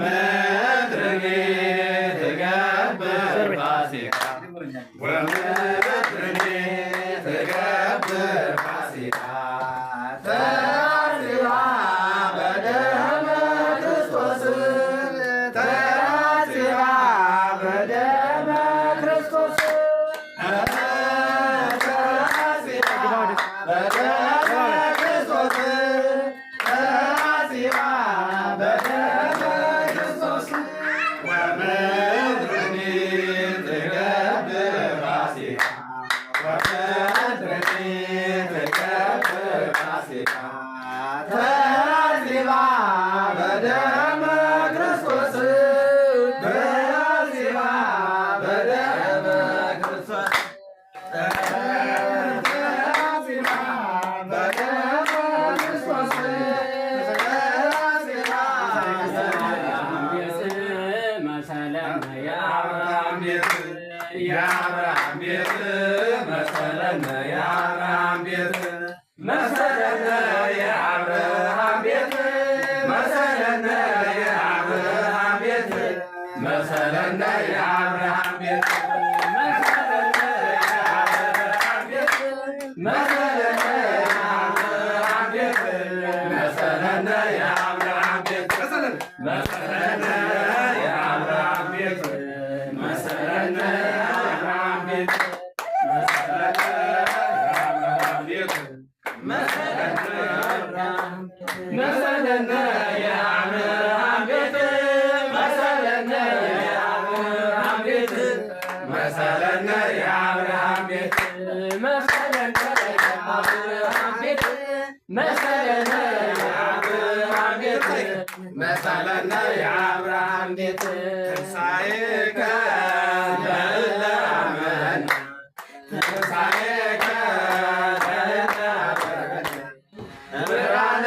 ወምድርኒ ትገብር ፋሲካ ወምድርኒ ትገብር ፋሲካ ተአርሲባ በደመ ክርስቶስ ተአርሲባ በደመ ክርስቶስ ተአርሲባ በደመ ክርስቶስ ተአርሲባ በደመ ክርስቶስ ወምድርኒ ትገብር ፋሲካ ወምድርኒ ትገብር ፋሲካ ተአርሲባ በደመ ክርስቶስ ተአርሲባ በደመ ክርስቶስ ተአርሲባ በደመ ክርስቶስ ተአርሲባ የአብርሃም ቤት መሰለነ የአብርሃም ቤት መሰለነ የአብርሃም ቤት መሰለነ የአብርሃም ቤት መሰለነ የአብርሃም ቤት መሰለነ የአብርሃም ቤት መሰለነ የአብርሃም ቤት መሰለነ የአብርሃም ቤት መሰለነ የአብርሃም ቤት መሰለነ የአብርሃም ቤት መሰለነ የአብርሃም ቤት መሰለነ የአብርሃም ቤት መሰለነ የአብርሃም ቤት መሰለነ የአብርሃም ቤት መሰለነ የአብርሃም ቤት መሰለነ የአብርሃም ቤት መሰለነ የአብርሃም ቤት ትንሣኤከ ለእለ አመኑ ትንሣኤከ ለእለ አመኑ ብርሃነ